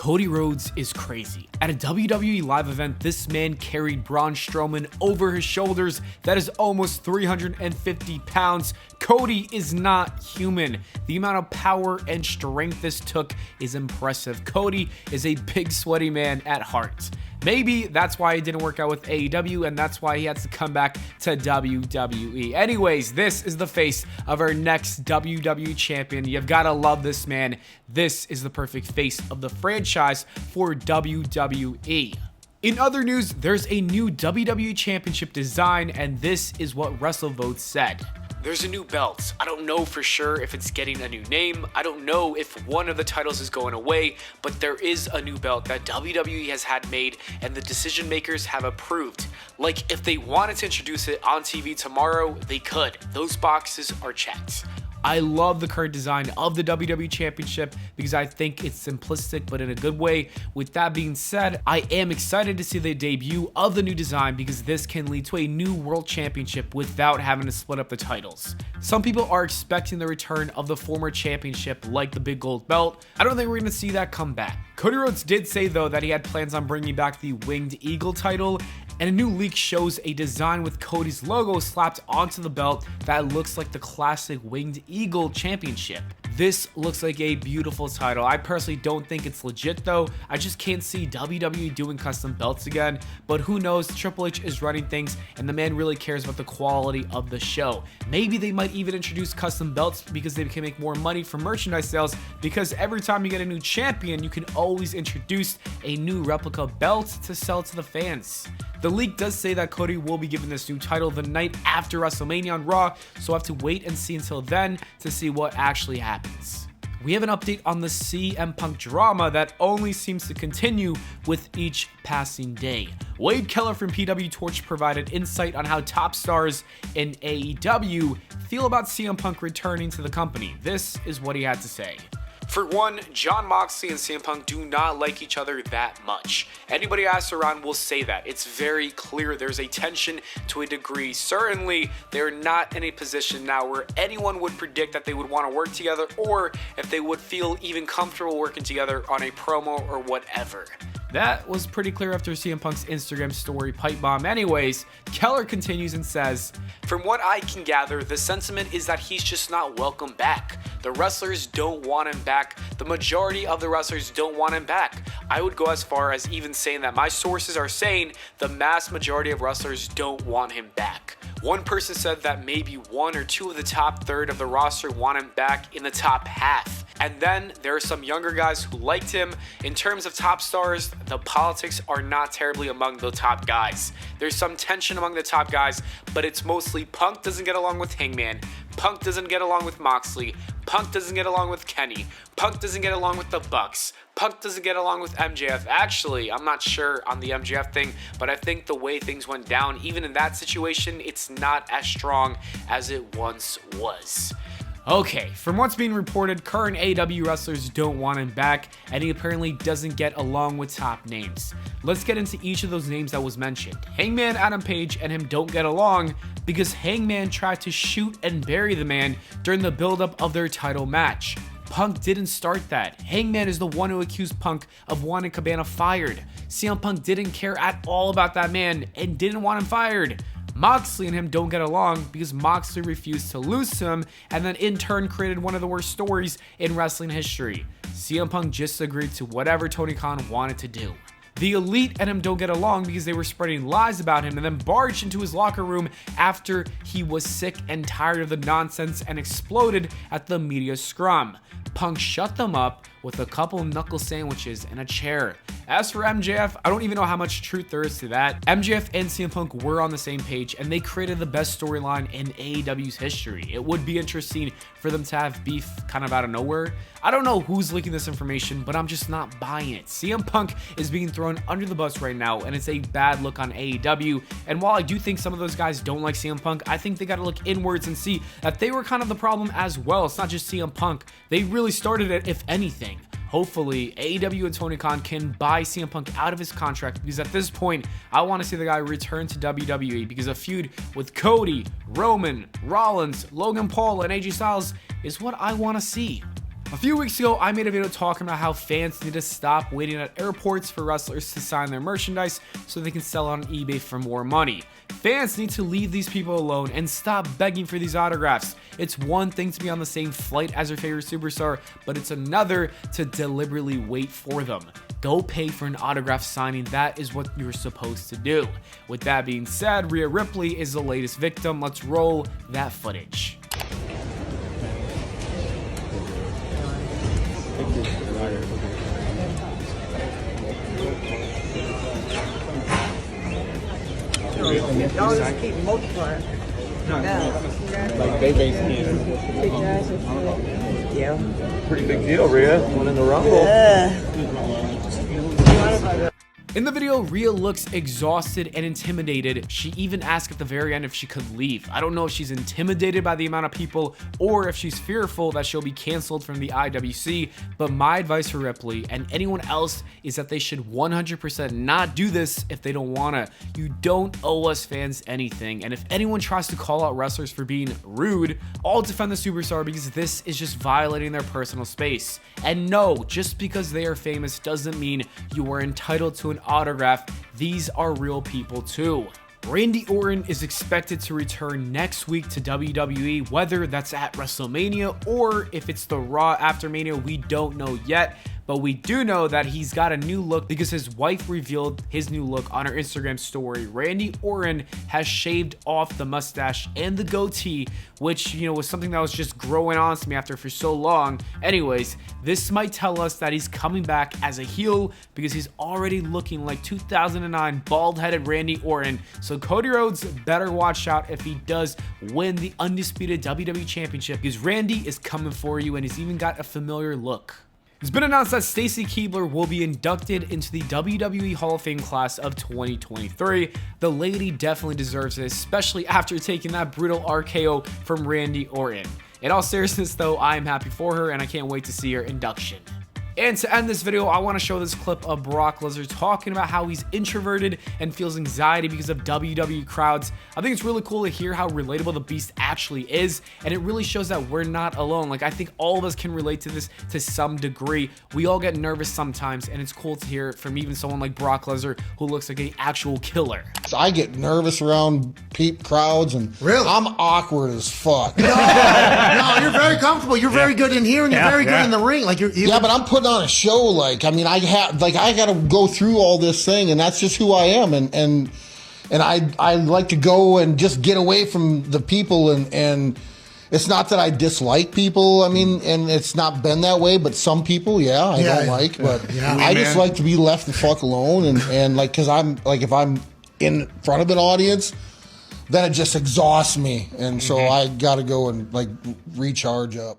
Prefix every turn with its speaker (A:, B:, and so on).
A: Cody Rhodes is crazy. At a WWE live event, this man carried Braun Strowman over his shoulders. That is almost 350 pounds. Cody is not human. The amount of power and strength this took is impressive. Cody is a big, sweaty man at heart. Maybe that's why it didn't work out with AEW, and that's why he had to come back to WWE. Anyways, this is the face of our next WWE champion. You've got to love this man. This is the perfect face of the franchise for WWE. In other news, there's a new WWE Championship design, and this is what WrestleVotes said. There's a new belt. I don't know for sure if it's getting a new name. I don't know if one of the titles is going away, but there is a new belt that WWE has had made and the decision makers have approved. Like, if they wanted to introduce it on TV tomorrow, they could. Those boxes are checked. I love the current design of the WWE Championship because I think it's simplistic but in a good way. With that being said, I am excited to see the debut of the new design because this can lead to a new World Championship without having to split up the titles. Some people are expecting the return of the former championship like the big gold belt. I don't think we're going to see that come back. Cody Rhodes did say though that he had plans on bringing back the Winged Eagle title, and a new leak shows a design with Cody's logo slapped onto the belt that looks like the classic Winged Eagle Championship. This looks like a beautiful title. I personally don't think it's legit though. I just can't see WWE doing custom belts again, but who knows? Triple H is running things and the man really cares about the quality of the show. Maybe they might even introduce custom belts because they can make more money from merchandise sales, because every time you get a new champion, you can always introduce a new replica belt to sell to the fans. The leak does say that Cody will be given this new title the night after WrestleMania on Raw, so I have to wait and see until then to see what actually happens. We have an update on the CM Punk drama that only seems to continue with each passing day. Wade Keller from PW Torch provided insight on how top stars in AEW feel about CM Punk returning to the company. This is what he had to say. For one, Jon Moxley and CM Punk do not like each other that much. Anybody asked around will say that. It's very clear there's a tension to a degree. Certainly, they're not in a position now where anyone would predict that they would want to work together, or if they would feel even comfortable working together on a promo or whatever. That was pretty clear after CM Punk's Instagram story pipe bomb. Anyways, Keller continues and says, "From what I can gather, the sentiment is that he's just not welcome back. The wrestlers don't want him back. The majority of the wrestlers don't want him back. I would go as far as even saying that my sources are saying the mass majority of wrestlers don't want him back." One person said that maybe one or two of the top third of the roster want him back in the top half. And then there are some younger guys who liked him. In terms of top stars, the politics are not terribly among the top guys. There's some tension among the top guys, but it's mostly Punk doesn't get along with Hangman, Punk doesn't get along with Moxley, Punk doesn't get along with Kenny, Punk doesn't get along with the Bucks, Punk doesn't get along with MJF. Actually, I'm not sure on the MJF thing, but I think the way things went down, even in that situation, it's not as strong as it once was. Okay, from what's being reported, current AEW wrestlers don't want him back, and he apparently doesn't get along with top names. Let's get into each of those names that was mentioned. Hangman Adam Page and him don't get along because Hangman tried to shoot and bury the man during the buildup of their title match. Punk didn't start that. Hangman is the one who accused Punk of wanting Cabana fired. CM Punk didn't care at all about that man and didn't want him fired. Moxley and him don't get along because Moxley refused to lose to him and then in turn created one of the worst stories in wrestling history. CM Punk just agreed to whatever Tony Khan wanted to do. The Elite and him don't get along because they were spreading lies about him and then barged into his locker room after he was sick and tired of the nonsense and exploded at the media scrum. Punk shut them up with a couple knuckle sandwiches and a chair. As for MJF, I don't even know how much truth there is to that. MJF and CM Punk were on the same page and they created the best storyline in AEW's history. It would be interesting for them to have beef kind of out of nowhere. I don't know who's leaking this information, but I'm just not buying it. CM Punk is being thrown under the bus right now and it's a bad look on AEW. And while I do think some of those guys don't like CM Punk, I think they got to look inwards and see that they were kind of the problem as well. It's not just CM Punk. They really started it, if anything. Hopefully, AEW and Tony Khan can buy CM Punk out of his contract because at this point, I want to see the guy return to WWE because a feud with Cody, Roman, Rollins, Logan Paul, and AJ Styles is what I want to see. A few weeks ago, I made a video talking about how fans need to stop waiting at airports for wrestlers to sign their merchandise so they can sell it on eBay for more money. Fans need to leave these people alone and stop begging for these autographs. It's one thing to be on the same flight as your favorite superstar, but it's another to deliberately wait for them. Go pay for an autograph signing. That is what you're supposed to do. With that being said, Rhea Ripley is the latest victim. Let's roll that footage.
B: Y'all just keep multiplying.
C: Like they basically.
B: Yeah.
C: Pretty big deal, Rhea. Winning the Rumble.
A: In the video, Rhea looks exhausted and intimidated. She even asked at the very end if she could leave. I don't know if she's intimidated by the amount of people or if she's fearful that she'll be canceled from the IWC, but my advice for Ripley and anyone else is that they should 100% not do this if they don't wanna. You don't owe us fans anything, and if anyone tries to call out wrestlers for being rude, I'll defend the superstar because this is just violating their personal space. And no, just because they are famous doesn't mean you are entitled to an autograph. These are real people too. Randy Orton is expected to return next week to WWE, whether that's at WrestleMania or if it's the Raw after Mania, we don't know yet. But we do know that he's got a new look because his wife revealed his new look on her Instagram story. Randy Orton has shaved off the mustache and the goatee, which, was something that was just growing on to me after for so long. Anyways, this might tell us that he's coming back as a heel because he's already looking like 2009 bald-headed Randy Orton. So Cody Rhodes better watch out if he does win the undisputed WWE Championship because Randy is coming for you and he's even got a familiar look. It's been announced that Stacy Keibler will be inducted into the WWE Hall of Fame class of 2023. The lady definitely deserves it, especially after taking that brutal RKO from Randy Orton. In all seriousness though, I'm happy for her and I can't wait to see her induction. And to end this video, I want to show this clip of Brock Lesnar talking about how he's introverted and feels anxiety because of WWE crowds. I think it's really cool to hear how relatable the Beast actually is, and it really shows that we're not alone. Like, I think all of us can relate to this to some degree. We all get nervous sometimes, and it's cool to hear from even someone like Brock Lesnar who looks like an actual killer.
D: I get nervous around crowds, and
E: really?
D: I'm awkward as fuck.
E: No, you're very comfortable. You're very good in here, and you're very good in the ring. Like
D: yeah, but I'm putting on a show. I got to go through all this thing, and that's just who I am. And I like to go and just get away from the people. And it's not that I dislike people. I mean, and it's not been that way. But some people, I don't like. But I just like to be left the fuck alone. And because I'm like, if I'm in front of an audience, then it just exhausts me. And so I got to go and recharge up.